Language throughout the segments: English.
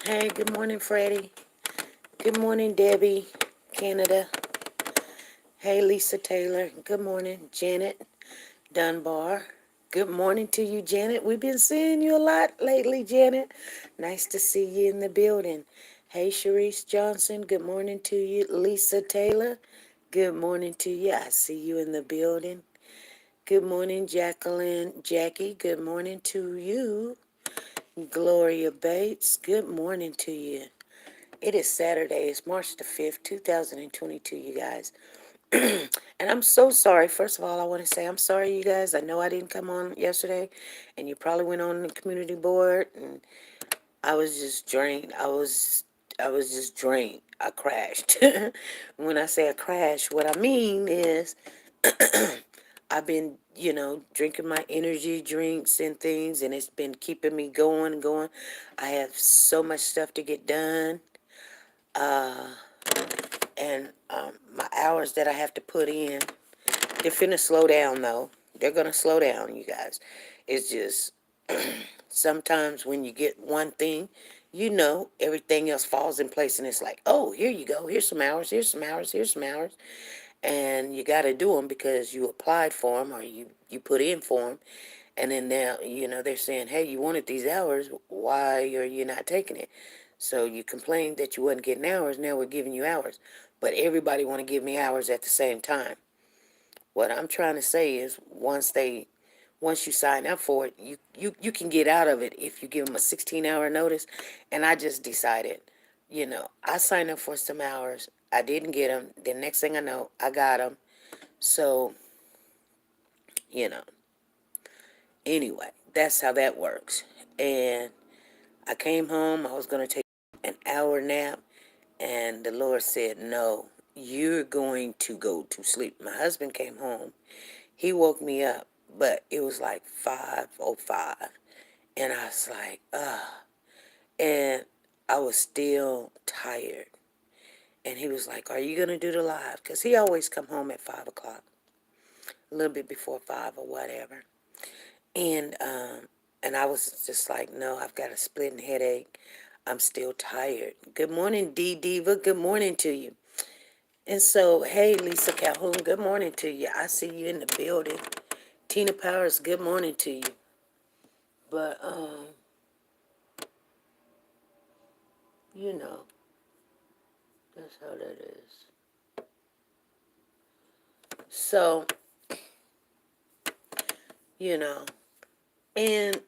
Hey, good morning, Freddie. Good morning, Debbie, Canada. Hey, Lisa Taylor. Good morning, Janet Dunbar. Good morning to you, Janet. We've been seeing you a lot lately, Janet. Nice to see you in the building. Hey, Sharice Johnson. Good morning to you, Lisa Taylor. Good morning to you. I see you in the building. Good morning, Jackie. Good morning to you, Gloria Bates. Good morning to you. It is Saturday. It's March the 5th, 2022, you guys. And I'm so sorry. First of all, I want to say I'm sorry, you guys. I know I didn't come on yesterday, and you probably went on the community board, and I was just drained. I was just drained. I crashed. When I say I crashed, what I mean is I've been, drinking my energy drinks and things, and it's been keeping me going and going. I have so much stuff to get done. Uh, and my hours that I have to put in, they're finna slow down though. They're gonna slow down, you guys. It's just sometimes when you get one thing, everything else falls in place, and it's like, oh, here you go. Here's some hours. Here's some hours. Here's some hours, and you got to do them because you applied for them or you put in for them, and then now they're saying, hey, you wanted these hours. Why are you not taking it? So you complained that you wasn't getting hours. Now we're giving you hours, but everybody want to give me hours at the same time. What I'm trying to say is once you sign up for it, you can get out of it if you give them a 16-hour notice. And I just decided, I signed up for some hours. I didn't get them. The next thing I know, I got them. So, you know, anyway, that's how that works. And I came home. I was going to take an hour nap. And the Lord said, no, you're going to go to sleep. My husband came home. He woke me up, but it was like 5:05. And I was like, ugh. And I was still tired. And he was like, are you going to do the live? Because he always come home at 5 o'clock, a little bit before 5 or whatever. And and I was just like, no, I've got a splitting headache. I'm still tired. Good morning, D Diva. Good morning to you. And so, hey, Lisa Calhoun, good morning to you. I see you in the building. Tina Powers, good morning to you. But, you know, that's how that is. So, you know, and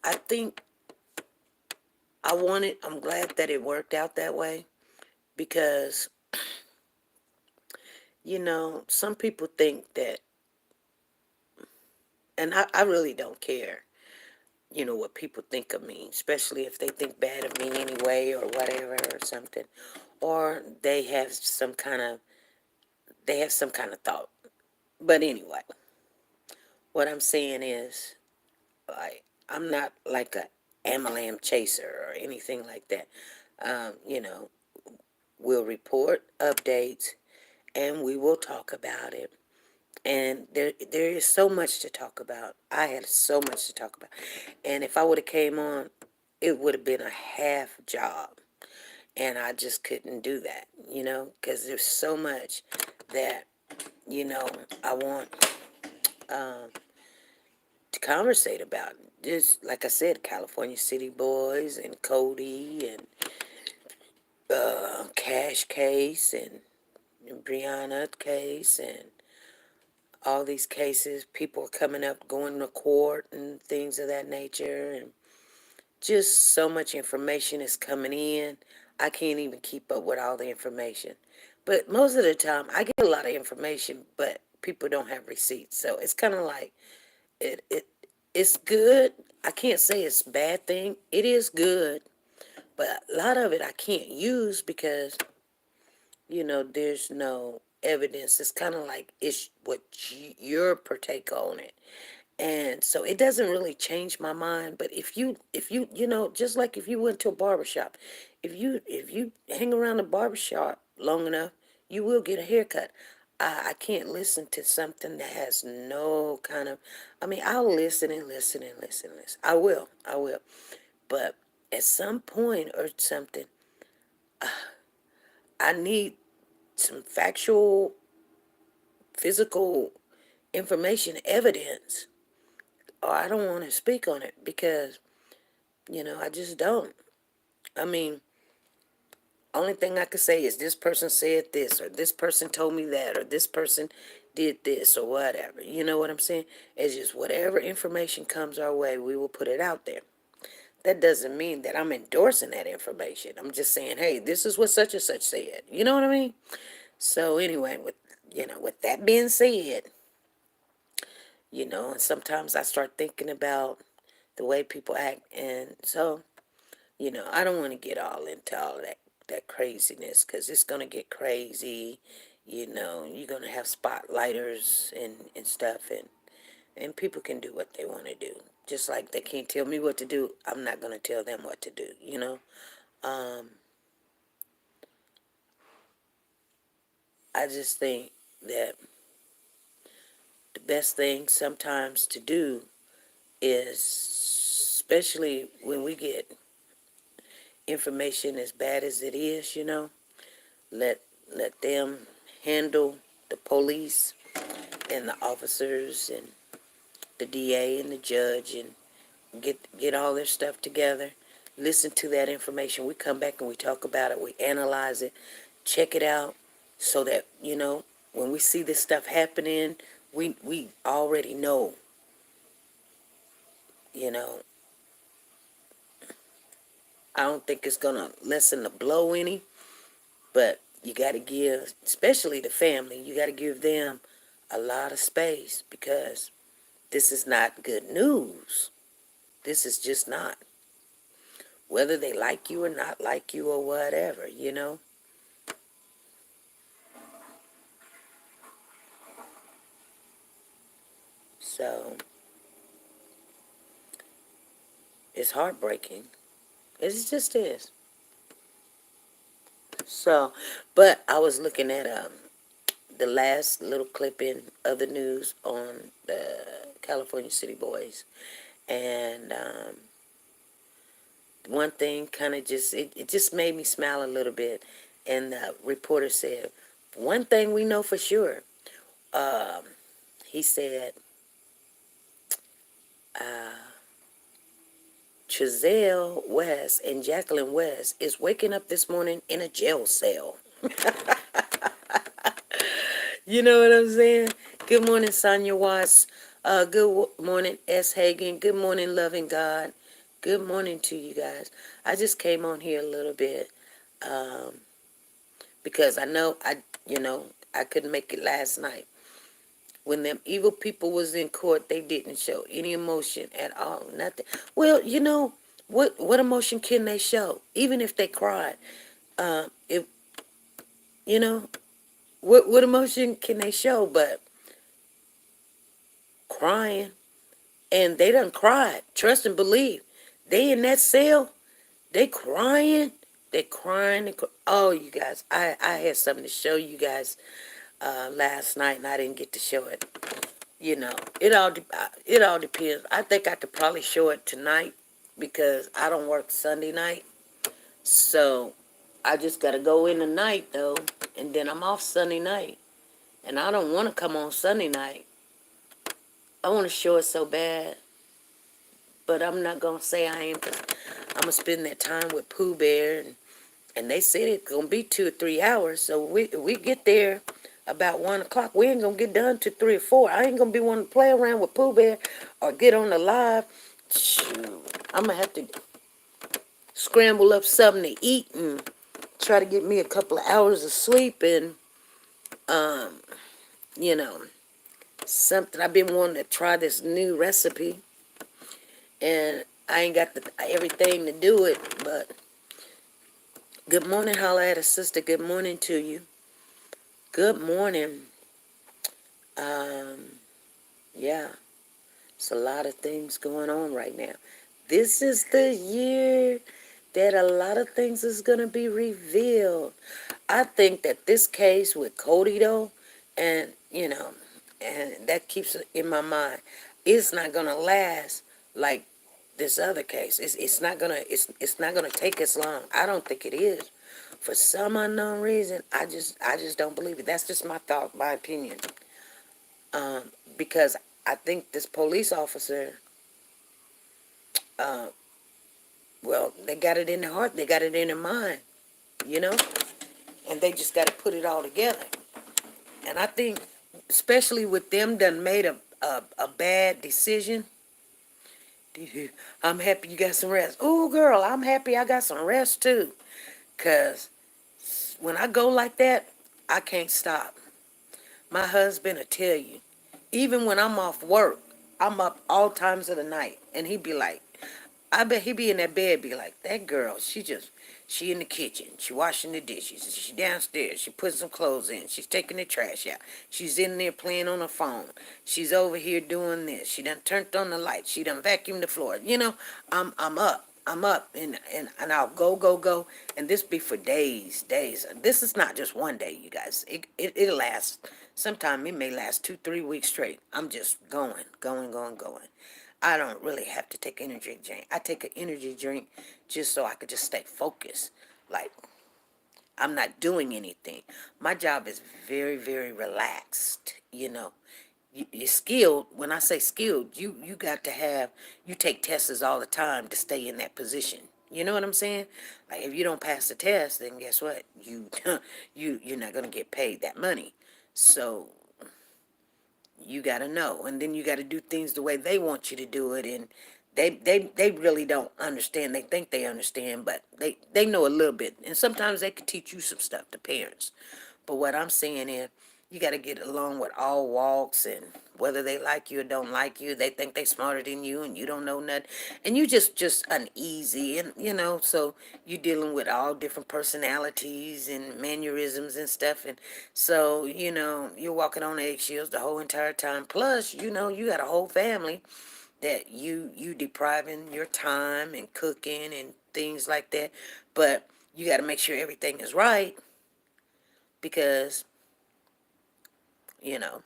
I think I'm glad that it worked out that way because, some people think that, and I really don't care, what people think of me, especially if they think bad of me anyway or whatever or something, or they have some kind of thought. But anyway, what I'm saying is, I'm not like a MLM chaser or anything like that. You know, we'll report updates and we will talk about it. And there is so much to talk about. I had so much to talk about. And if I would have came on, it would have been a half job. And I just couldn't do that, because there's so much that, I want um, to conversate about. Just like I said, California City Boys and Cody and Cash case and Brianna case and all these cases. People are coming up, going to court and things of that nature, and just so much information is coming in. I can't even keep up with all the information. But most of the time, I get a lot of information, but people don't have receipts. So it's kind of like it, it it's good. I can't say it's a bad thing. It is good, but a lot of it I can't use because there's no evidence. It's kind of like it's what your partake on it, and so it doesn't really change my mind. But if you just like if you went to a barbershop, if you hang around the barbershop long enough, you will get a haircut. I can't listen to something that has no kind of, I mean, I'll listen and listen and listen and listen. I will, but at some point or something, I need some factual, physical information, evidence, or I don't want to speak on it because, I just don't. I mean, only thing I could say is this person said this, or this person told me that, or this person did this, or whatever. You know what I'm saying? It's just whatever information comes our way, we will put it out there. That doesn't mean that I'm endorsing that information. I'm just saying, hey, this is what such and such said. You know what I mean? So anyway, with that being said, and sometimes I start thinking about the way people act, and so I don't want to get all into all that craziness because it's gonna get crazy. You're gonna have spotlighters and stuff, and people can do what they want to do. Just like they can't tell me what to do, I'm not gonna tell them what to do. I just think that the best thing sometimes to do is, especially when we get information as bad as it is, let let them handle the police and the officers and the DA and the judge and get all their stuff together. Listen to that information. We come back and we talk about it. We analyze it, check it out, so that when we see this stuff happening, we already know. You know, I don't think it's gonna lessen the blow any, but you got to give, especially the family, you got to give them a lot of space because this is not good news. This is just not. Whether they like you or not like you or whatever. So it's heartbreaking. It just is. So, but I was looking at the last little clipping of the news on the California City Boys, and one thing kind of it just made me smile a little bit. And the reporter said, one thing we know for sure. Um, he said, Trezelle West and Jacqueline West is waking up this morning in a jail cell. You know what I'm saying? Good morning, Sonia Watts. Good morning, S. Hagan. Good morning, Loving God. Good morning to you guys. I just came on here a little bit um, because I know I couldn't make it last night. When them evil people was in court, they didn't show any emotion at all. Nothing. Well, what emotion can they show? Even if they cried, if you know what emotion can they show? But crying, and they done cried. Trust and believe. They in that cell. They crying. They crying. Oh, you guys, I had something to show you guys last night, and I didn't get to show it. It all depends. I think I could probably show it tonight because I don't work Sunday night. So I just got to go in tonight, though, and then I'm off Sunday night. And I don't want to come on Sunday night. I want to show it so bad, but I'm not going to say I am because I'm going to spend that time with Pooh Bear. And they said it's going to be 2 or 3 hours. So we get there about 1 o'clock. We ain't going to get done till 3 or 4. I ain't going to be wanting to play around with Pooh Bear or get on the live. Shoot, I'm going to have to scramble up something to eat and try to get me a couple of hours of sleep and, you know, something. I've been wanting to try this new recipe, and I ain't got everything to do it, but good morning, holla at a sister. Good morning to you. Good morning. Yeah, it's a lot of things going on right now. This is the year that a lot of things is going to be revealed. I think that this case with Cody, though, and, and that keeps it in my mind, it's not going to last like this other case. It's not gonna take as long. I don't think it is. For some unknown reason, I just don't believe it. That's just my thought, my opinion. Because I think this police officer, well, they got it in their heart, they got it in their mind, you know, and they just got to put it all together. And I think, especially with them done made a bad decision. I'm happy you got some rest. Oh, girl, I'm happy I got some rest too. Because when I go like that, I can't stop. My husband will tell you, even when I'm off work, I'm up all times of the night. And he'd be like, I bet he be in that bed, be like, that girl, she in the kitchen, she washing the dishes, she downstairs, she putting some clothes in, she's taking the trash out, she's in there playing on her phone, she's over here doing this, she done turned on the light, she done vacuumed the floor. I'm up, and I'll go, and this be for days. This is not just one day, you guys. It'll last. Sometime it may last 2-3 weeks straight. I'm just going. I don't really have to take energy drink. I take an energy drink just so I could just stay focused. Like, I'm not doing anything. My job is very, very relaxed, You're skilled. When I say skilled, you got to have, you take tests all the time to stay in that position. You know what I'm saying? Like, if you don't pass the test, then guess what? You're not going to get paid that money. So you got to know, and then you got to do things the way they want you to do it. And they really don't understand. They think they understand, but they know a little bit, and sometimes they can teach you some stuff, the parents. But what I'm saying is, you got to get along with all walks, and whether they like you or don't like you, they think they smarter than you, and you don't know nothing, and you just uneasy, and so you dealing with all different personalities and mannerisms and stuff, and so you're walking on eggshells the whole entire time. Plus, you got a whole family that you depriving your time and cooking and things like that, but you got to make sure everything is right because you know,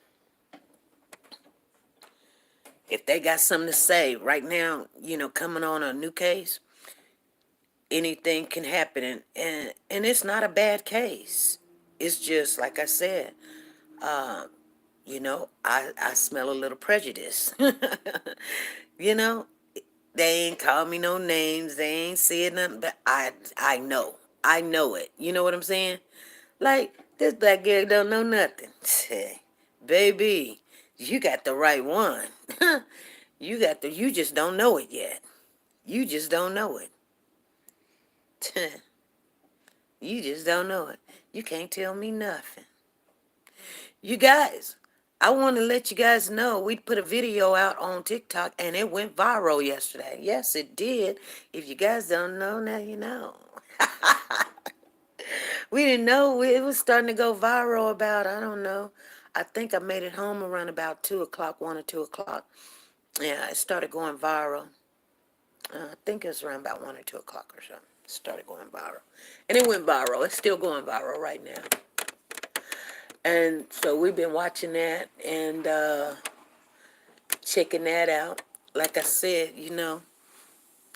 if they got something to say right now, coming on a new case, anything can happen, and it's not a bad case. It's just like I said, I smell a little prejudice. you know, they ain't called me no names, they ain't said nothing, but I know it. You know what I'm saying? Like, this black girl don't know nothing. Baby, you got the right one. You just don't know it yet. You just don't know it. You just don't know it. You can't tell me nothing. You guys, I want to let you guys know we put a video out on TikTok and it went viral yesterday. Yes, it did. If you guys don't know, now you know. We didn't know it was starting to go viral about, I don't know. I think I made it home around about 2 o'clock, 1 or 2 o'clock. Yeah, it started going viral. I think it was around about 1 or 2 o'clock or something. It started going viral. And it went viral. It's still going viral right now. And so we've been watching that and checking that out. Like I said,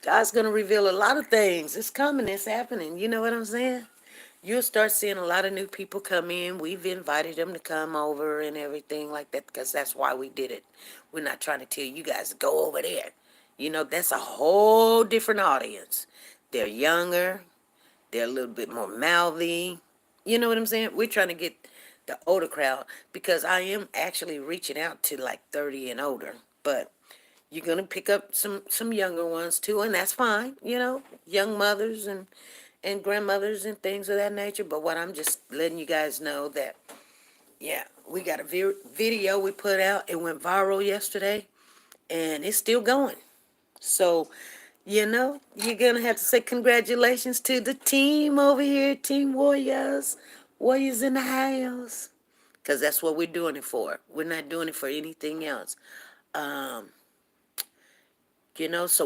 God's going to reveal a lot of things. It's coming. It's happening. You know what I'm saying? You'll start seeing a lot of new people come in. We've invited them to come over and everything like that because that's why we did it. We're not trying to tell you guys to go over there. That's a whole different audience. They're younger. They're a little bit more mouthy. You know what I'm saying? We're trying to get the older crowd because I am actually reaching out to like 30 and older. But you're going to pick up some younger ones too, and that's fine. Young mothers and grandmothers and things of that nature. But what I'm just letting you guys know that, yeah, we got a video we put out. It went viral yesterday, and it's still going. So, you're going to have to say congratulations to the team over here, Team Warriors. Warriors in the house. Because that's what we're doing it for. We're not doing it for anything else. So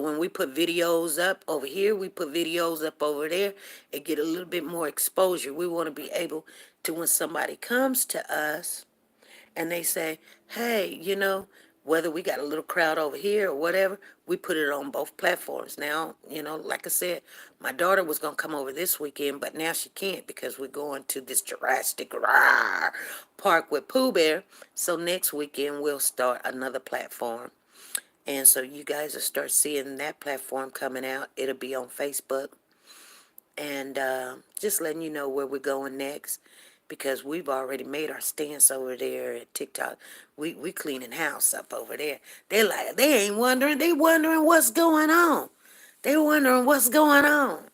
when we put videos up over here, we put videos up over there and get a little bit more exposure. We want to be able to, when somebody comes to us and they say, hey, whether we got a little crowd over here or whatever, we put it on both platforms. Now, like I said, my daughter was going to come over this weekend, but now she can't because we're going to this Jurassic Park with Pooh Bear. So next weekend we'll start another platform. And so you guys will start seeing that platform coming out. It'll be on Facebook. And just letting you know where we're going next, because we've already made our stance over there at TikTok. We cleaning house up over there. They ain't wondering. They wondering what's going on. They wondering what's going on.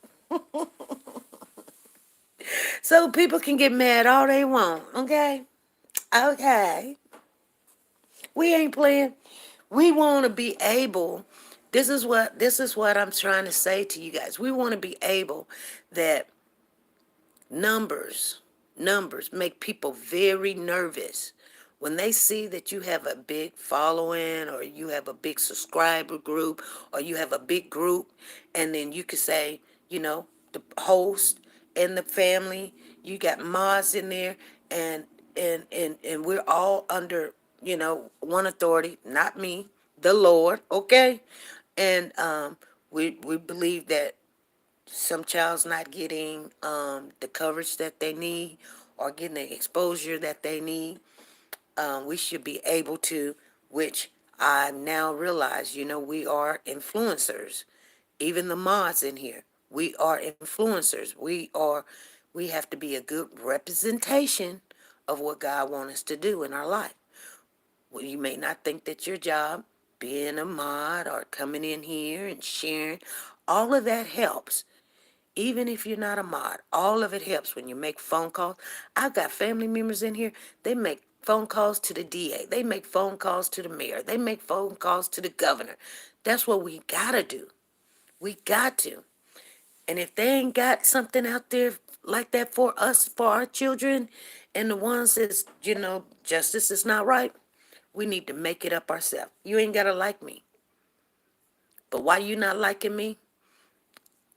So people can get mad all they want. Okay. Okay. We ain't playing. We want to be able. This is what I'm trying to say to you guys. We want to be able that numbers make people very nervous. When they see that you have a big following, or you have a big subscriber group, or you have a big group, and then you could say, the host and the family, you got mods in there, and and we're all under, one authority, not me, the Lord, okay? And we believe that some child's not getting the coverage that they need, or getting the exposure that they need, we should be able to, which I now realize, we are influencers. Even the mods in here, we are influencers. We have to be a good representation of what God wants us to do in our life. Well, you may not think that your job, being a mod or coming in here and sharing, all of that helps. Even if you're not a mod, all of it helps when you make phone calls. I've got family members in here, they make phone calls to the DA. They make phone calls to the mayor. They make phone calls to the governor. That's what we got to do. We got to. And if they ain't got something out there like that for us, for our children, and the ones that's, justice is not right, we need to make it up ourselves. You ain't got to like me. But why you not liking me?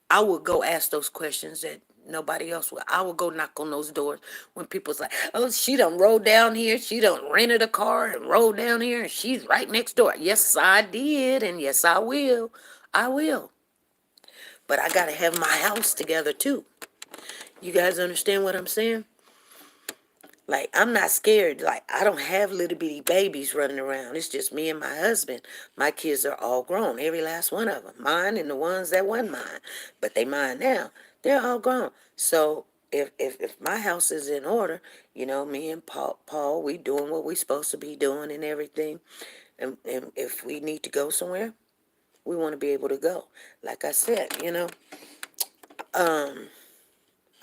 I would go ask those questions that nobody else would. I would go knock on those doors when people's like, oh, she done rode down here. She done rented a car and rode down here, and she's right next door. Yes, I did, and yes, I will. I will. But I got to have my house together, too. You guys understand what I'm saying? Like, I'm not scared. Like, I don't have little bitty babies running around. It's just me and my husband. My kids are all grown, every last one of them. Mine and the ones that wasn't mine. But they mine now. They're all grown. So if my house is in order, me and Paul, we doing what we supposed to be doing and everything. And if we need to go somewhere, we want to be able to go. Like I said,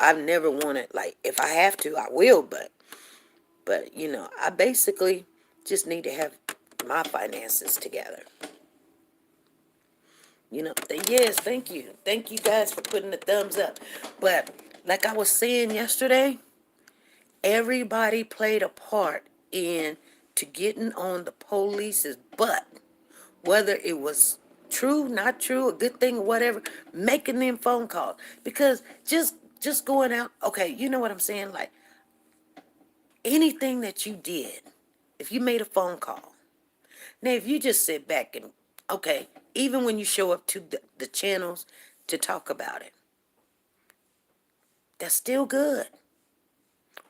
I've never wanted, like, if I have to, I will, but I basically just need to have my finances together. Yes, thank you. Thank you guys for putting the thumbs up. But like I was saying yesterday, everybody played a part in to getting on the police's butt. Whether it was true, not true, a good thing or whatever, making them phone calls. Because just going out, okay, you know what I'm saying? Like, anything that you did, if you made a phone call. Now, if you just sit back and, okay, even when you show up to the channels to talk about it, that's still good.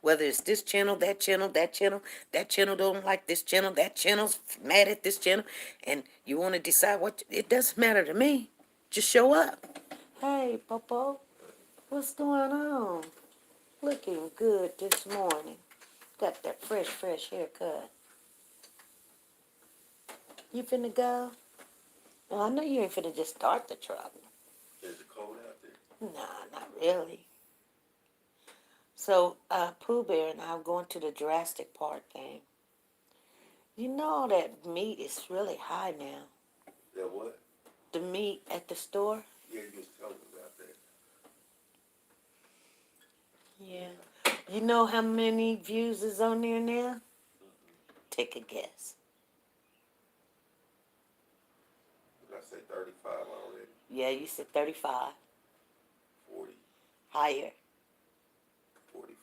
Whether it's this channel, that channel, that channel, that channel don't like this channel, that channel's mad at this channel, and you want to decide it doesn't matter to me. Just show up. Hey, Popo, what's going on? Looking good this morning. Got that fresh haircut. You finna go? Well, I know you ain't finna just start the truck. Is it cold out there? Nah, not really. So, Pooh Bear and I are going to the Jurassic Park thing. You know that meat is really high now. That what? The meat at the store? Yeah, you was telling me about that. Yeah. You know how many views is on there now? Take a guess. Did I say 35 already? Yeah, you said 35. 40, Higher. 45,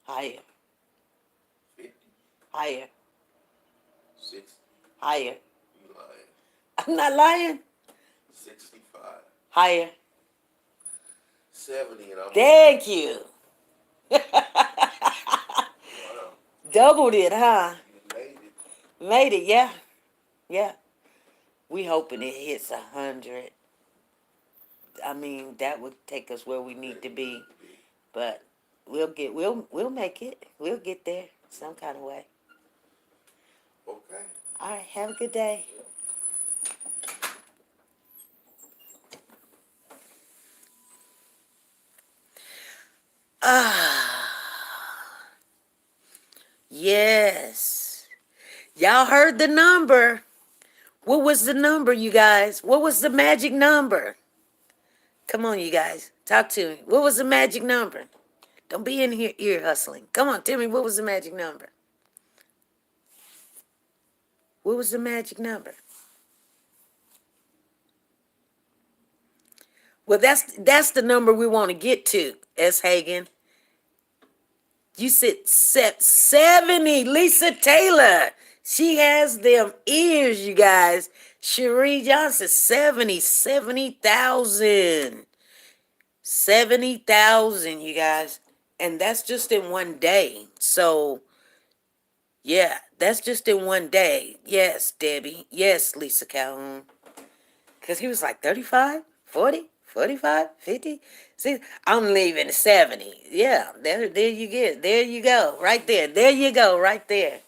Higher. 50, Higher. 60, Higher. You lying. I'm not lying. 65. Higher. 70 and I'm Thank you. wow. Doubled it, huh? You made it. Made it, yeah. Yeah. We hoping it hits 100. I mean, that would take us where we need to be. But we'll make it. We'll get there some kind of way. Okay. All right, have a good day. Yes. Y'all heard the number. What was the number, you guys? What was the magic number? Come on, you guys. Talk to me. What was the magic number? Don't be in here ear hustling. Come on, tell me what was the magic number? What was the magic number? Well, that's the number we want to get to, S. Hagen. You said 70. Lisa Taylor. She has them ears, you guys. Cherie Johnson, 70,000. 70,000, you guys. And that's just in one day. So, yeah, that's just in one day. Yes, Debbie. Yes, Lisa Calhoun. Because he was like 35, 40, 45, 50. See, I'm leaving 70. Yeah, there you get. There you go. Right there. There you go. Right there.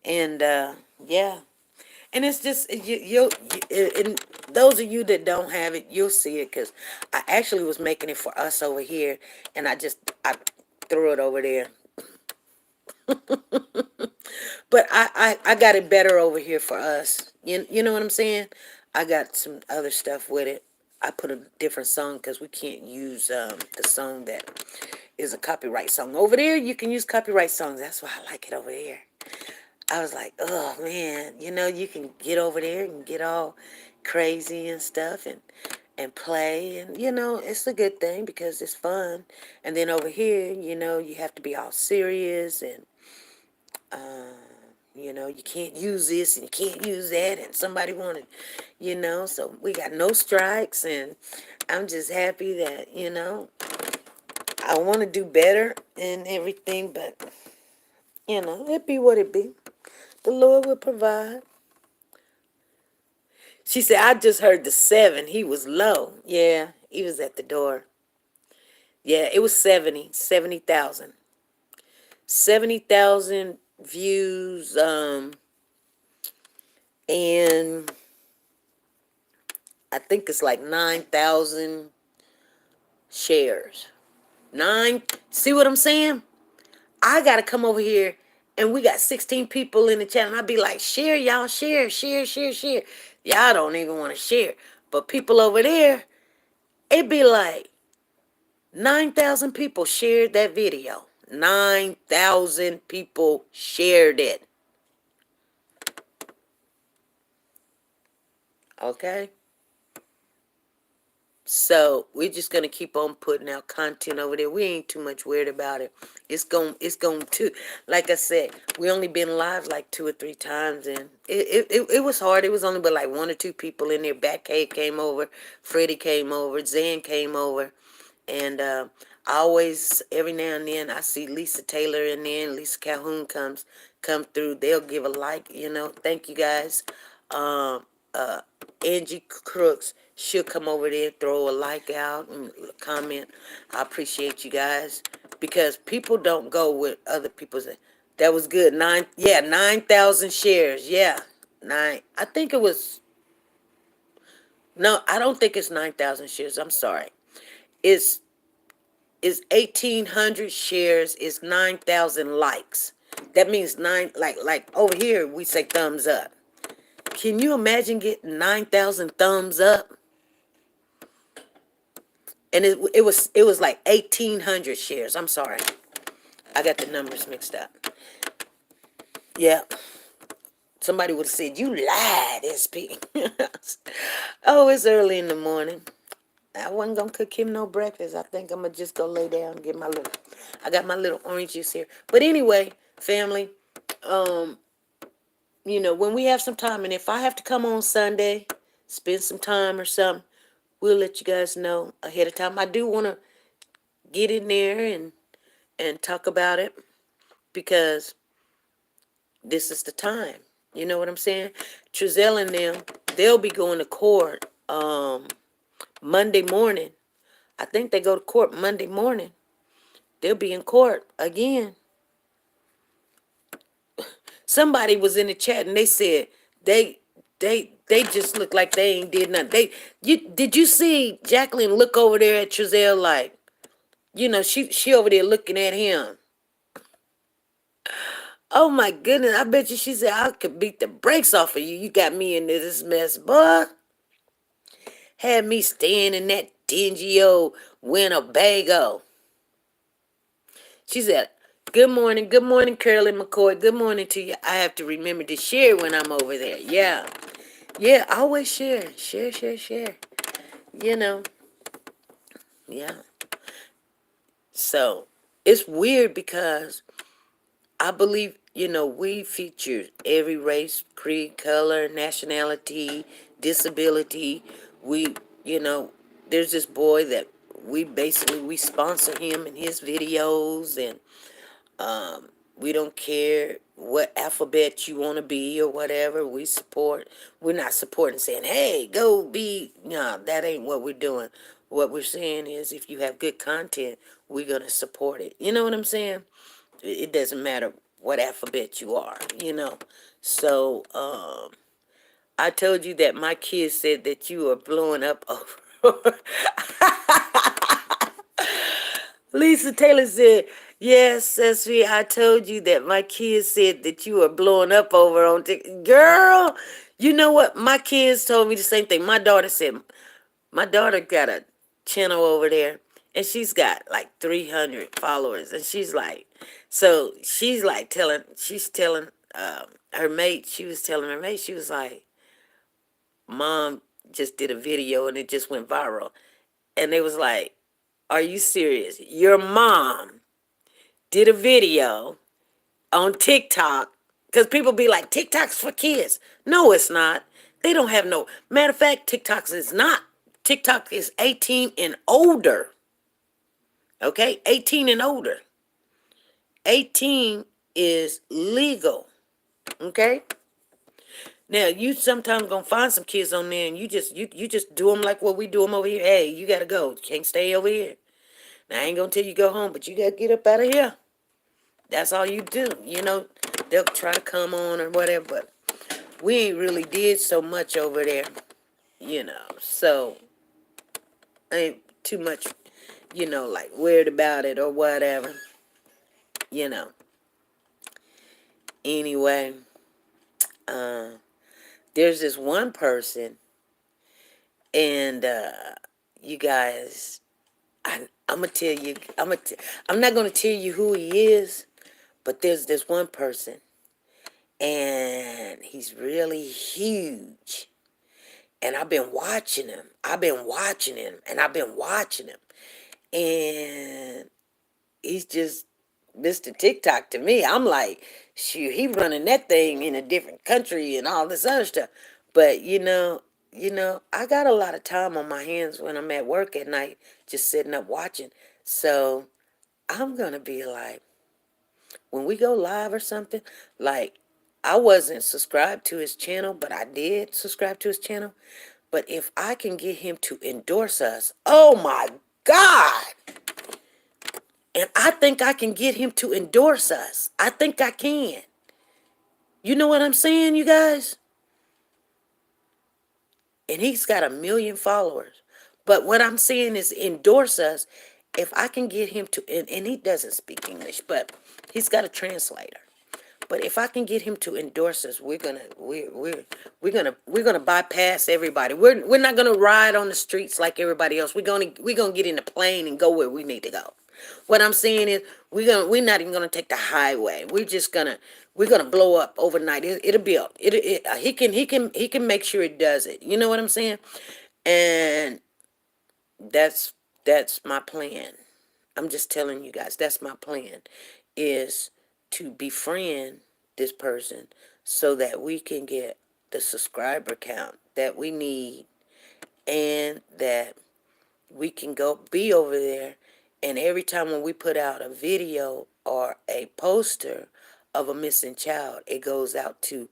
And, yeah. And it's just, and those of you that don't have it, you'll see it. Because I actually was making it for us over here. And I threw it over there. But I got it better over here for us. You know what I'm saying? I got some other stuff with it. I put a different song because we can't use the song that is a copyright song. Over there, you can use copyright songs. That's why I like it over there. I was like, oh, man. You can get over there and get all crazy and stuff and play. And, it's a good thing because it's fun. And then over here, you have to be all serious and you can't use this and you can't use that, and somebody wanted, so we got no strikes, and I'm just happy that, I want to do better and everything, but, it be what it be. The Lord will provide. She said, I just heard the 7. He was low. Yeah, he was at the door. Yeah, it was 70,000. 70,000 views, and I think it's like 9,000 shares. See what I'm saying? I got to come over here and we got 16 people in the channel. I'd be like, share, y'all, share, share, share, share. Y'all don't even want to share. But people over there, it'd be like 9,000 people shared that video. 9,000 people shared it. Okay? So we're just gonna keep on putting out content over there. We ain't too much worried about it. It's going to, like I said, we only been live like 2 or 3 times, and it was hard. It was only but like 1 or 2 people in there. Batcave came over, Freddie came over, Zan came over, and I always, every now and then, I see Lisa Taylor in there, and Lisa Calhoun come through. They'll give a like. Thank you guys. Angie Crooks, she'll come over there, throw a like out and comment. I appreciate you guys because people don't go with other people's. That was good. 9,000 shares. Yeah, 9. I think it was. No, I don't think it's 9,000 shares. I'm sorry. It's 1,800 shares. It's 9,000 likes. That means 9. Like over here we say thumbs up. Can you imagine getting 9,000 thumbs up? And it was like 1,800 shares. I'm sorry. I got the numbers mixed up. Yeah. Somebody would have said, you lied, SP. Oh, it's early in the morning. I wasn't going to cook him no breakfast. I think I'm going to just go lay down and get I got my little orange juice here. But anyway, family, when we have some time, and if I have to come on Sunday, spend some time or something, we'll let you guys know ahead of time. I do want to get in there and talk about it because this is the time. You know what I'm saying? Trezell and them, they'll be going to court Monday morning. I think they go to court Monday morning. They'll be in court again. Somebody was in the chat and they said they just look like they ain't did nothing. Did you see Jacqueline look over there at Trezell like, she over there looking at him. Oh my goodness, I bet you she said I could beat the brakes off of you. You got me into this mess, boy. Had me staying in that dingy old Winnebago. She said, good morning, Curly McCoy. Good morning to you. I have to remember to share when I'm over there. Yeah. Yeah, always share. Share. You know. Yeah. So it's weird because I believe, we feature every race, creed, color, nationality, disability. We, there's this boy that we sponsor him in his videos, and we don't care what alphabet you want to be or whatever. We support. We're not supporting saying, hey, go be. No, that ain't what we're doing. What we're saying is if you have good content, we're going to support it. You know what I'm saying? It doesn't matter what alphabet you are. So, I told you that my kids said that you are blowing up over. Lisa Taylor said, yes, Cecily, I told you that my kids said that you are blowing up over on TikTok. Girl, you know what? My kids told me the same thing. My daughter got a channel over there, and she's got like 300 followers, and she's like telling her mate, she was telling her mate, she was like, Mom just did a video and it just went viral. And they was like, are you serious? Your mom did a video on TikTok? Because people be like, TikTok's for kids. No, it's not. They don't have no. Matter of fact, TikTok is not. TikTok is 18 and older. Okay? 18 and older. 18 is legal. Okay? Now, you sometimes gonna find some kids on there and you just do them like what we do them over here. Hey, you gotta go. You can't stay over here. Now, I ain't gonna tell you go home, but you gotta get up out of here. That's all you do. They'll try to come on or whatever, but we ain't really did so much over there, So I ain't too much, like worried about it or whatever, you know. Anyway, there's this one person, and you guys, I'm gonna tell you, I'm not gonna tell you who he is, but there's this one person, and he's really huge. And I've been watching him. And he's just Mr. TikTok to me. I'm like, shoot, he running that thing in a different country and all this other stuff. But I got a lot of time on my hands when I'm at work at night, just sitting up watching. So I'm gonna be like, when we go live or something, like, I wasn't subscribed to his channel, but I did subscribe to his channel. But if I can get him to endorse us, oh my God. And I think I can get him to endorse us. I think I can. You know what I'm saying, you guys? And he's got 1 million followers. But what I'm saying is endorse us. If I can get him to, and he doesn't speak English, but he's got a translator. But if I can get him to endorse us, we're gonna bypass everybody. We're not gonna ride on the streets like everybody else. We're gonna get in the plane and go where we need to go. What I'm saying is we're not even gonna take the highway. We're gonna blow up overnight. It'll be he can make sure it does it. You know what I'm saying? And that's my plan. I'm just telling you guys, that's my plan, is to befriend this person so that we can get the subscriber count that we need, and that we can go be over there, and every time when we put out a video or a poster of a missing child, it goes out to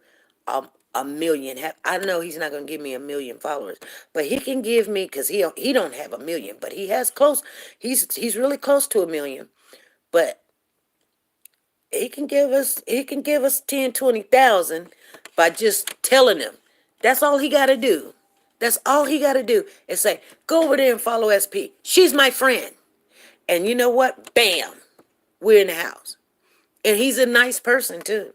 a million. I know he's not going to give me 1 million followers, but he can give me, because he don't have 1 million, but he has close. He's really close to 1 million, but he can give us 10, 20,000 by just telling him. That's all he got to do. That's all he got to do is say, go over there and follow SP. She's my friend. And you know what? Bam. We're in the house. And he's a nice person too.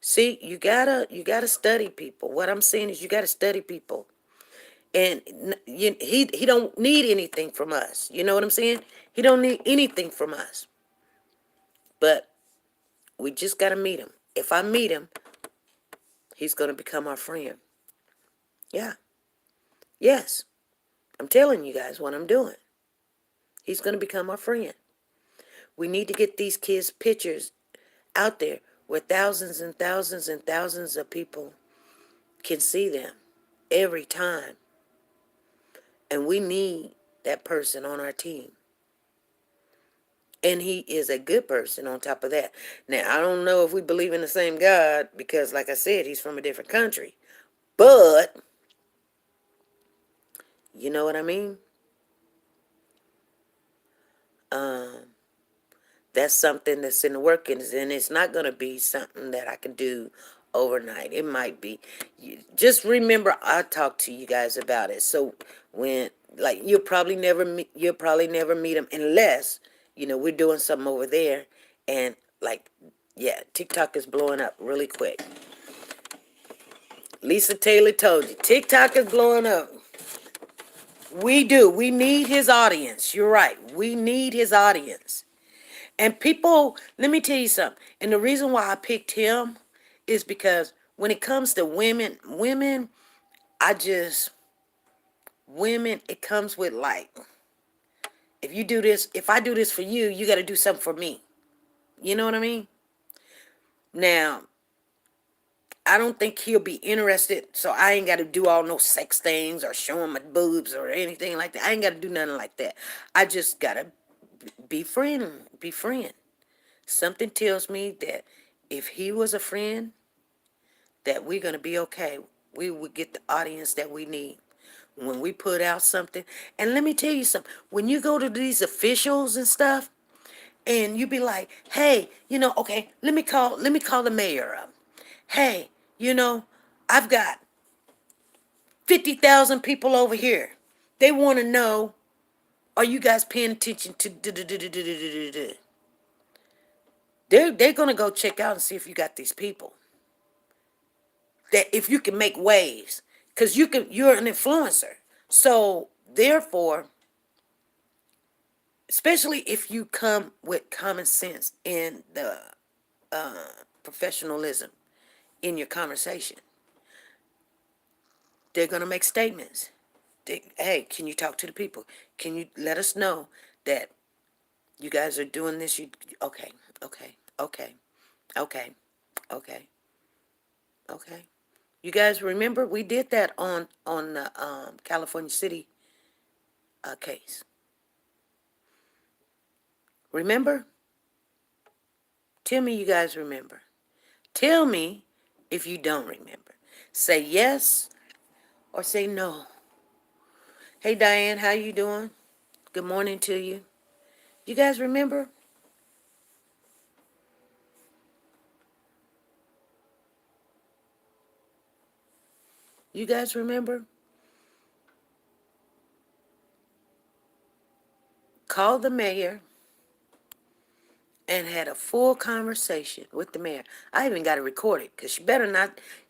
See, you gotta study people. What I'm saying is you gotta study people. And he don't need anything from us. You know what I'm saying? He don't need anything from us. But we just gotta meet him. If I meet him, he's gonna become our friend. Yeah. Yes. I'm telling you guys what I'm doing. He's gonna become our friend. We need to get these kids' pictures out there where thousands and thousands and thousands of people can see them every time. And we need that person on our team. And he is a good person on top of that. Now, I don't know if we believe in the same God because, like I said, he's from a different country. But, you know what I mean? That's something that's in the workings, and it's not going to be something that I can do overnight. It might be. Just remember, I talked to you guys about it. So when, like, you'll probably never meet him unless, we're doing something over there, and like, yeah, TikTok is blowing up really quick. Lisa Taylor told you, TikTok is blowing up. We do. We need his audience. You're right. We need his audience. And people, let me tell you something. And the reason why I picked him is because when it comes to women, it comes with like, if I do this for you, you got to do something for me. You know what I mean? Now, I don't think he'll be interested, so I ain't got to do all no sex things or show him my boobs or anything like that. I ain't got to do nothing like that. I just got to be friend. Something tells me that if he was a friend, that we're going to be okay. We would get the audience that we need when we put out something. And let me tell you something. When you go to these officials and stuff, and you be like, hey, okay, let me call the mayor up. Hey, I've got 50,000 people over here. They want to know, are you guys paying attention to They're going to go check out and see if you got these people. That if you can make waves, because you're an influencer. So therefore, especially if you come with common sense and the professionalism in your conversation, they're going to make statements. Hey, can you talk to the people? Can you let us know that you guys are doing this? Okay. You guys remember we did that on the California City case. Remember? Tell me you guys remember. Tell me if you don't remember. Say yes or say no. Hey Diane, how you doing? Good morning to you. You guys remember? You guys remember? Called the mayor and had a full conversation with the mayor. I even got to record it because she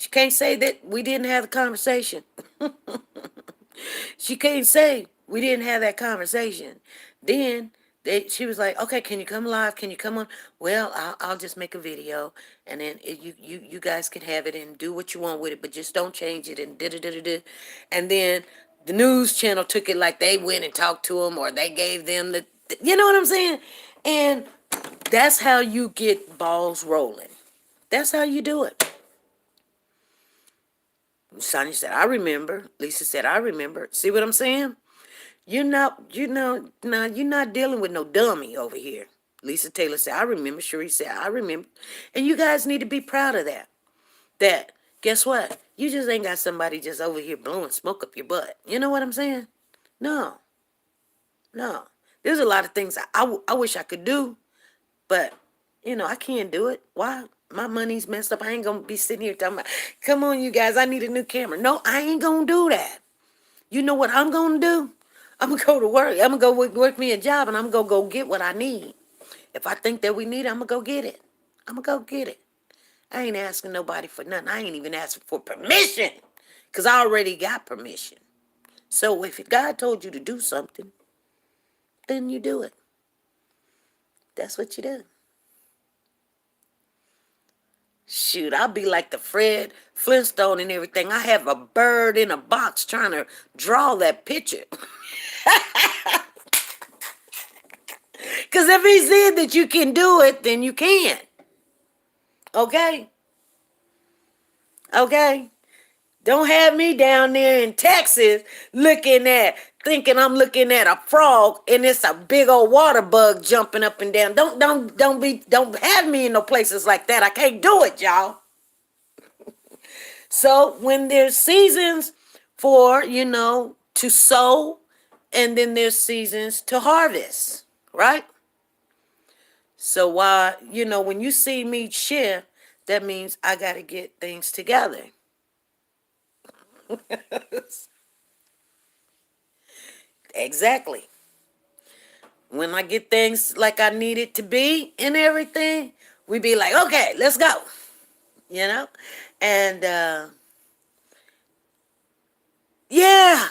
can't say that we didn't have the conversation. She can't say we didn't have that conversation. Then she was like, okay, can you come live? Can you come on? Well, I'll just make a video, and then you guys can have it and do what you want with it, but just don't change it and da-da-da-da-da. And then the news channel took it like they went and talked to them, or they gave them you know what I'm saying? And that's how you get balls rolling. That's how you do it. Sonia said, I remember. Lisa said, I remember. See what I'm saying? Now you're not dealing with no dummy over here. Lisa Taylor said, I remember. Cherie said, I remember. And you guys need to be proud of that. That, guess what? You just ain't got somebody just over here blowing smoke up your butt. You know what I'm saying? No. There's a lot of things I wish I could do, but, I can't do it. Why? My money's messed up. I ain't going to be sitting here talking about, come on, you guys, I need a new camera. No, I ain't going to do that. You know what I'm going to do? I'm going to go to work. I'm going to go work me a job, and I'm going to go get what I need. If I think that we need it, I'm going to go get it. I'm going to go get it. I ain't asking nobody for nothing. I ain't even asking for permission, because I already got permission. So if God told you to do something, then you do it. That's what you do. Shoot, I'll be like the Fred Flintstone and everything. I have a bird in a box trying to draw that picture. Because if he said that you can do it, then you can. Okay? Okay? Don't have me down there in Texas thinking I'm looking at a frog and it's a big old water bug jumping up and down. Don't have me in no places like that. I can't do it, y'all. So when there's seasons for, to sow, and then there's seasons to harvest, right? So when you see me share, that means I got to get things together. Exactly. When I get things like I need it to be and everything, we be like, okay, let's go. And yeah,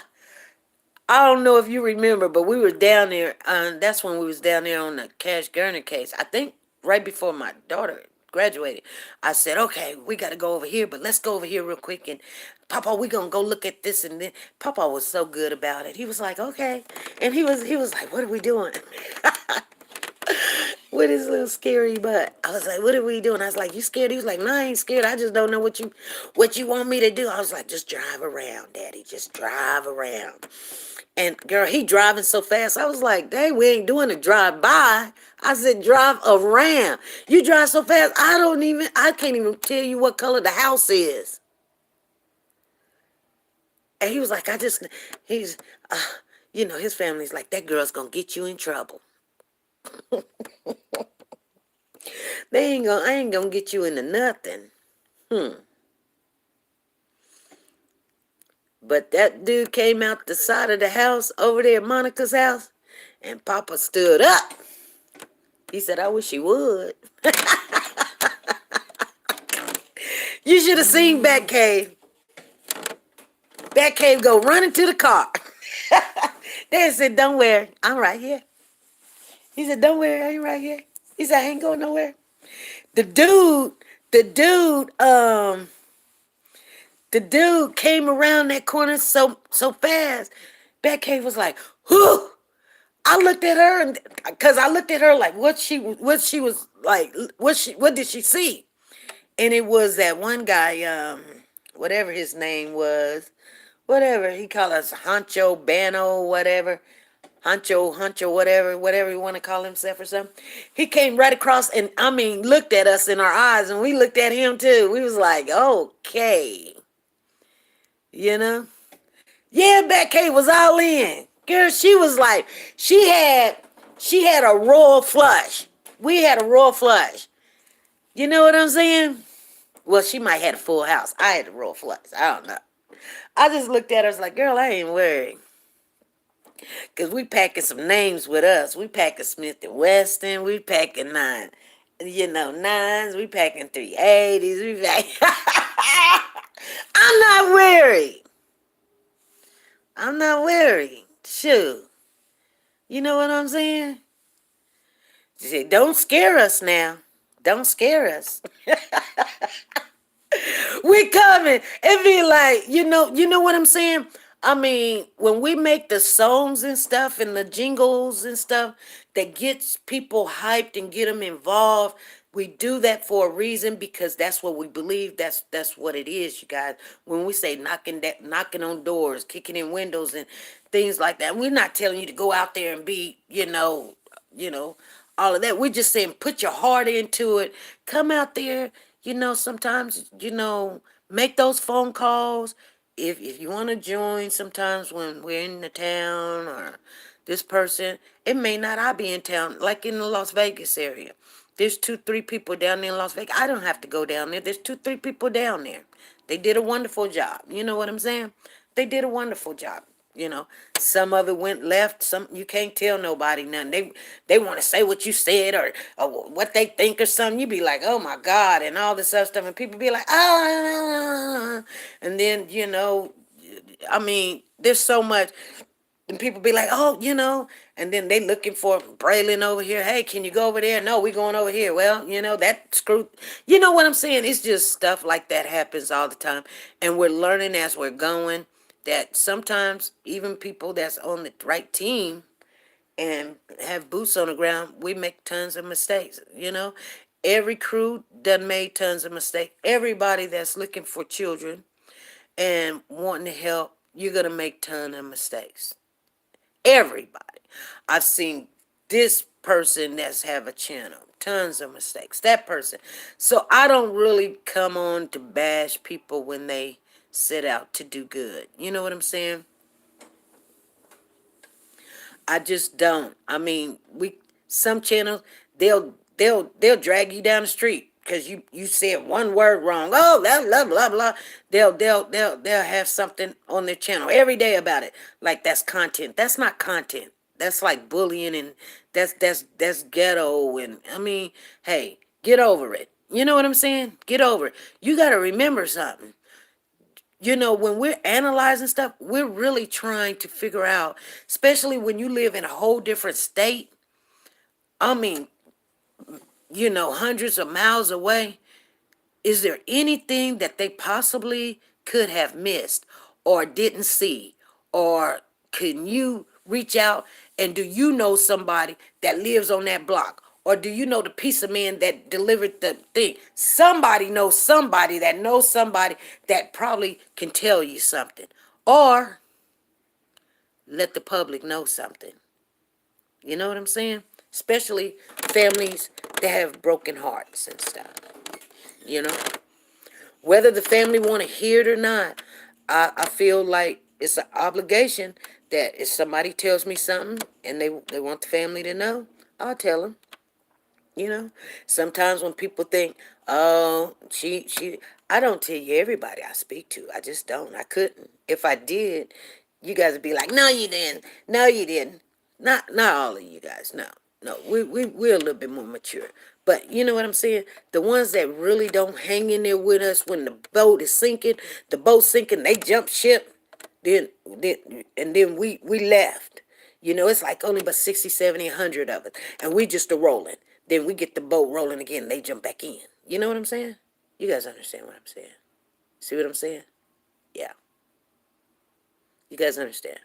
I don't know if you remember, but we were down there. That's when we was down there on the Cash Gurner case. I think right before my daughter graduated. I said, okay, we got to go over here, but let's go over here real quick. And Papa, we going to go look at this. And then Papa was so good about it. He was like, okay. And he was like, what are we doing? With his little scary butt. I was like, what are we doing? I was like, you scared? He was like, no, I ain't scared. I just don't know what you want me to do. I was like, just drive around, Daddy. Just drive around. And girl, he driving so fast. I was like, dang, we ain't doing a drive by. I said, drive around. You drive so fast, I can't even tell you what color the house is. And he was like, his family's like, that girl's gonna get you in trouble. I ain't gonna get you into nothing. But that dude came out the side of the house over there at Monica's house, and Papa stood up. He said, I wish he would. You should have seen Batcave. Batcave go running to the car. They said, don't worry, I'm right here. He said, don't worry, I'm right here. He said, I ain't going nowhere. The dude came around that corner so fast. Batcave was like, whoo! I looked at her, and because I looked at her like what she was like, what did she see? And it was that one guy, whatever his name was, whatever he called us, Honcho Bano, whatever, Honcho, whatever you want to call himself or something. He came right across and looked at us in our eyes, and we looked at him too. We was like, okay, Yeah, Batcave was all in. Girl, she was like, she had a royal flush. We had a royal flush. You know what I'm saying? Well, she might have a full house. I had a royal flush. I don't know. I just looked at her, I was like, girl, I ain't worried. Because we packing some names with us. We packing Smith & Wesson. We packing nines. We packing 380s. We packing... I'm not worried. I'm not worried. Shoot. You know what I'm saying? She said, don't scare us now. Don't scare us. We coming. It be like, you know what I'm saying? When we make the songs and stuff and the jingles and stuff that gets people hyped and get them involved, We do that for a reason because that's what we believe. That's what it is, you guys. When we say knocking on doors, kicking in windows, and things like that, we're not telling you to go out there and be, all of that. We're just saying put your heart into it. Come out there, sometimes, make those phone calls. If you want to join, sometimes when we're in the town or this person, it may not I be in town, like in the Las Vegas area. There's 2, 3 people down there in Las Vegas. I don't have to go down there. There's 2, 3 people down there. They did a wonderful job. You know what I'm saying? They did a wonderful job. Some of it went left. Some you can't tell nobody nothing. They want to say what you said or what they think or something. You be like, oh my God, and all this other stuff, and people be like, ah, and then I mean, there's so much. And people be like, oh, and then they looking for Braylon over here. Hey, can you go over there? No, we going over here. Well, that screw. You know what I'm saying? It's just stuff like that happens all the time. And we're learning as we're going that sometimes even people that's on the right team and have boots on the ground, we make tons of mistakes. Every crew done made tons of mistakes. Everybody that's looking for children and wanting to help, you're going to make tons of mistakes. Everybody. I've seen this person that's have a channel, tons of mistakes. That person. So I don't really come on to bash people when they set out to do good. You know what I'm saying? I just don't. I mean, some channels they'll drag you down the street because you said one word wrong. Oh, blah blah blah blah. They'll have something on their channel every day about it. Like that's content. That's not content. That's like bullying and that's ghetto and I mean, hey, get over it. You know what I'm saying? Get over it. You got to remember something. When we're analyzing stuff, we're really trying to figure out, especially when you live in a whole different state. I mean, hundreds of miles away. Is there anything that they possibly could have missed or didn't see? Or can you reach out and do you know somebody that lives on that block? Or do you know the piece of man that delivered the thing? Somebody knows somebody that probably can tell you something. Or let the public know something. You know what I'm saying? Especially families that have broken hearts and stuff. You know? Whether the family want to hear it or not, I feel like it's an obligation that if somebody tells me something and they want the family to know, I'll tell them. Sometimes when people think, oh, I don't tell you everybody I speak to. I just don't. I couldn't. If I did, you guys would be like, no, you didn't. No, you didn't. Not all of you guys. No, no. We're a little bit more mature. But you know what I'm saying? The ones that really don't hang in there with us when the boat is sinking, they jump ship, then we left. It's like only about 60, 70, 100 of it. And we just are rolling. Then we get the boat rolling again. They jump back in. You know what I'm saying? You guys understand what I'm saying? See what I'm saying? Yeah. You guys understand?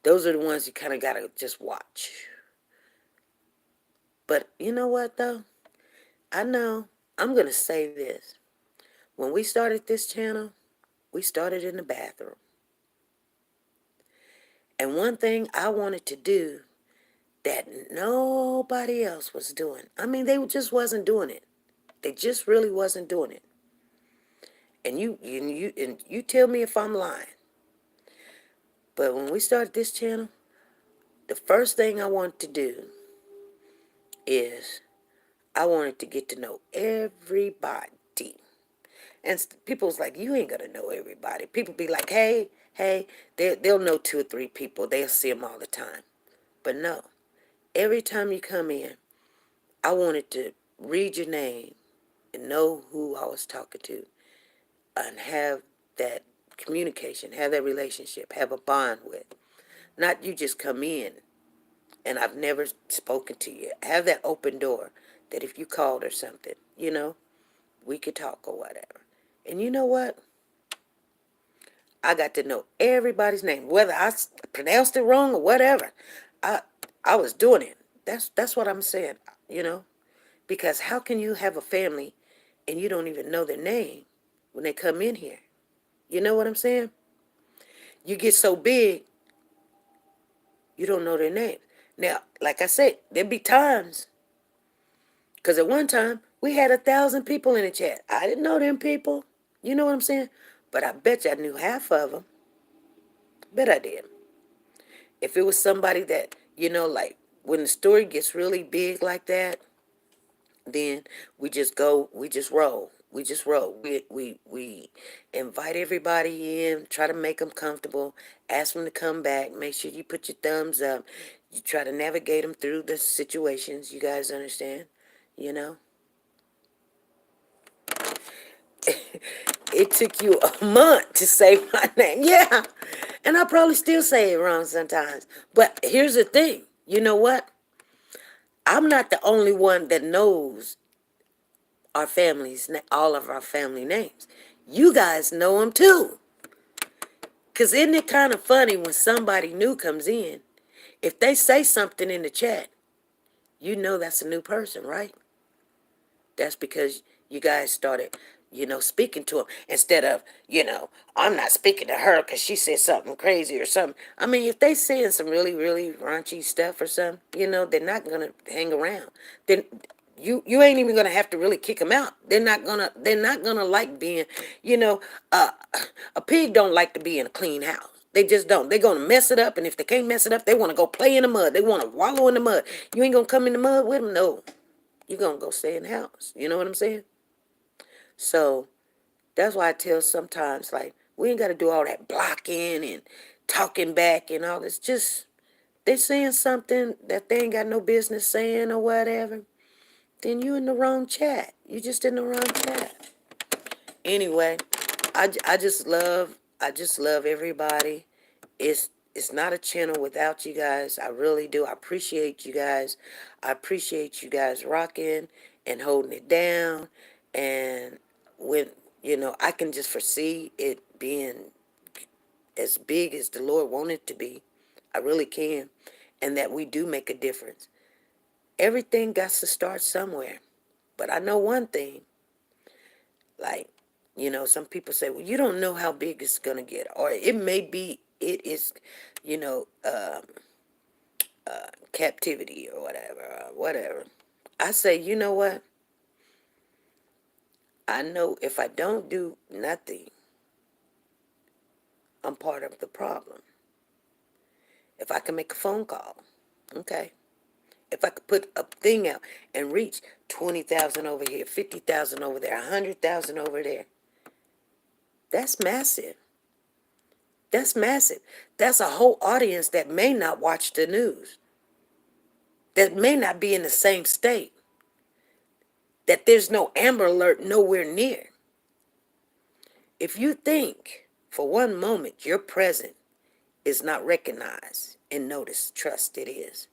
Those are the ones you kind of got to just watch. But you know what, though? I know. I'm going to say this. When we started this channel, we started in the bathroom. And one thing I wanted to do that nobody else was doing. I mean, they just wasn't doing it. They just really wasn't doing it. And you tell me if I'm lying. But when we started this channel, the first thing I wanted to do is I wanted to get to know everybody. And people was like, you ain't gonna know everybody. People be like, hey, they'll know 2 or 3 people. They'll see them all the time. But no, every time you come in, I wanted to read your name and know who I was talking to and have that communication, have that relationship, have a bond with. Not you just come in and I've never spoken to you. Have that open door that if you called or something, we could talk or whatever. And you know what? I got to know everybody's name, whether I pronounced it wrong or whatever. I was doing it. That's what I'm saying, you know? Because how can you have a family and you don't even know their name when they come in here? You know what I'm saying? You get so big, you don't know their name. Now, like I said, there be times, because at one time, we had 1,000 people in the chat. I didn't know them people. You know what I'm saying? But I bet you I knew half of them. Bet I did. If it was somebody that, like when the story gets really big like that, then we just roll. We just roll. We invite everybody in, try to make them comfortable, ask them to come back, make sure you put your thumbs up. You try to navigate them through the situations, you guys understand, you know? It took you a month to say my name. Yeah. And I probably still say it wrong sometimes. But here's the thing. You know what? I'm not the only one that knows all of our family names. You guys know them too. Because isn't it kind of funny when somebody new comes in? If they say something in the chat, you know that's a new person, right? That's because you guys started, speaking to them instead of, I'm not speaking to her because she said something crazy or something. I mean, if they saying some really, really raunchy stuff or something, they're not gonna hang around. Then you ain't even gonna have to really kick them out. They're not gonna like being, you know, uh, a pig don't like to be in a clean house. They just don't. They're gonna mess it up, and if they can't mess it up, they want to go play in the mud. They want to wallow in the mud. You ain't gonna come in the mud with them, no. You're going to go stay in the house. You know what I'm saying? So that's why I tell sometimes, like, we ain't got to do all that blocking and talking back and all this. Just, they saying something that they ain't got no business saying or whatever, then you in the wrong chat. You just in the wrong chat. Anyway, I just love everybody. It's not a channel without you guys. I really do. I appreciate you guys. I appreciate you guys rocking and holding it down. And when I can just foresee it being as big as the Lord wanted it to be. I really can. And that we do make a difference. Everything got to start somewhere. But I know one thing, like, some people say, well, you don't know how big it's going to get. Or it may be, it is, you know, captivity or whatever. I say, you know what? I know if I don't do nothing, I'm part of the problem. If I can make a phone call, okay. If I could put a thing out and reach 20,000 over here, 50,000 over there, 100,000 over there, that's massive. That's massive. That's a whole audience that may not watch the news, that may not be in the same state, that there's no Amber Alert nowhere near. If you think for one moment your present is not recognized and noticed, trust it is.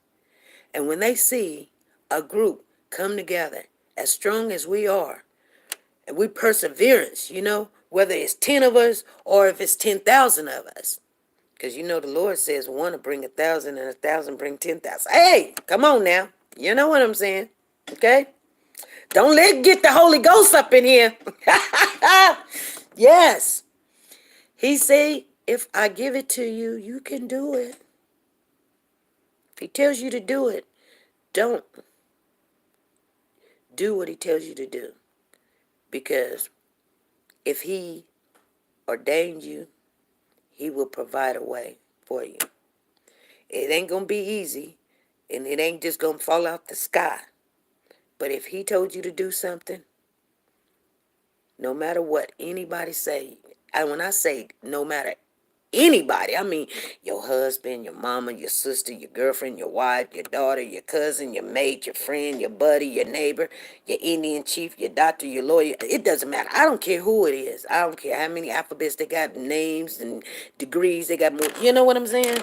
And when they see a group come together as strong as we are, and we perseverance, whether it's 10 of us or if it's 10,000 of us. Because the Lord says one to bring 1,000 and 1,000 bring 10,000. Hey, come on now. You know what I'm saying. Okay? Don't let it get the Holy Ghost up in here. Yes. He say, if I give it to you, you can do it. If he tells you to do it, don't do what he tells you to do. Because if he ordained you, he will provide a way for you. It ain't going to be easy, and it ain't just going to fall out the sky. But if he told you to do something, no matter what anybody say, and when I say no matter anybody, I mean your husband, your mama, your sister, your girlfriend, your wife, your daughter, your cousin, your mate, your friend, your buddy, your neighbor, your Indian chief, your doctor, your lawyer. It doesn't matter. I don't care who it is. I don't care how many alphabets they got, names and degrees they got more. You know what I'm saying?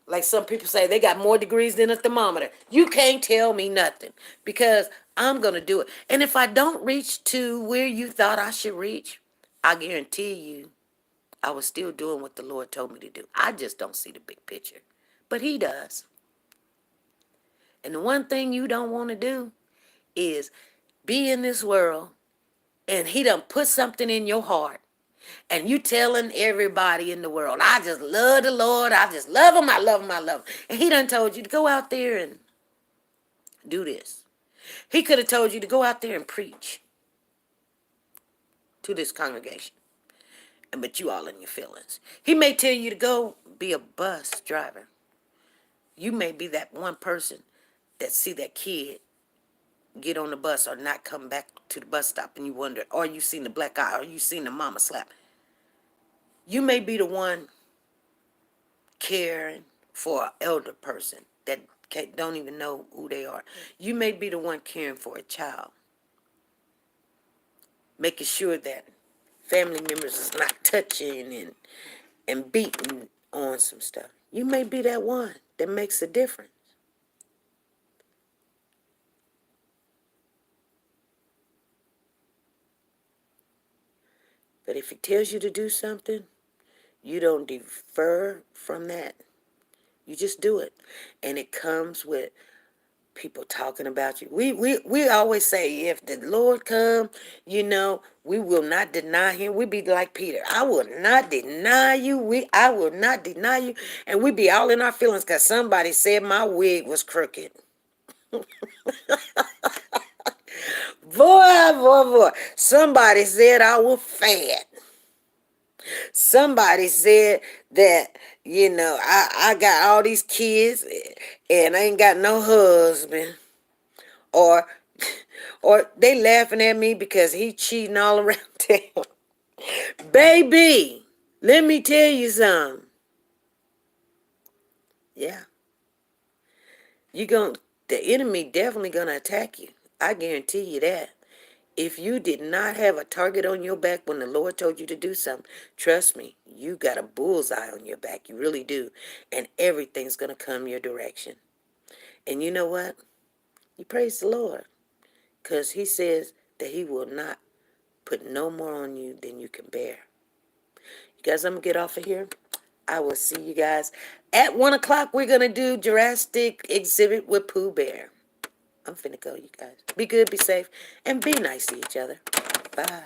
Like some people say, they got more degrees than a thermometer. You can't tell me nothing because I'm going to do it. And if I don't reach to where you thought I should reach, I guarantee you I was still doing what the Lord told me to do. I just don't see the big picture. But he does. And the one thing you don't want to do is be in this world and he done put something in your heart and you telling everybody in the world, I just love the Lord, I just love him, I love him, I love him. And he done told you to go out there and do this. He could have told you to go out there and preach to this congregation. But you all in your feelings. He may tell you to go be a bus driver. You may be that one person that see that kid get on the bus or not come back to the bus stop and you wonder, or you seen the black eye, or you seen the mama slap. You may be the one caring for an elder person that don't even know who they are. You may be the one caring for a child, making sure that family members is not touching and beating on some stuff. You may be that one that makes a difference. But if he tells you to do something, you don't defer from that. You just do it. And it comes with people talking about you. We always say, if the Lord come, we will not deny him. We be like Peter. I will not deny you. I will not deny you. And we be all in our feelings because somebody said my wig was crooked. Boy. Somebody said I was fat. Somebody said that, I got all these kids and I ain't got no husband. Or they laughing at me because he cheating all around town. Baby, let me tell you something. Yeah. The enemy definitely gonna attack you. I guarantee you that. If you did not have a target on your back when the Lord told you to do something, trust me, you got a bullseye on your back. You really do. And everything's going to come your direction. And you know what? You praise the Lord. Because he says that he will not put no more on you than you can bear. You guys, I'm going to get off of here. I will see you guys. At 1 o'clock, we're going to do Jurassic Exhibit with Pooh Bear. I'm finna go, you guys. Be good, be safe, and be nice to each other. Bye.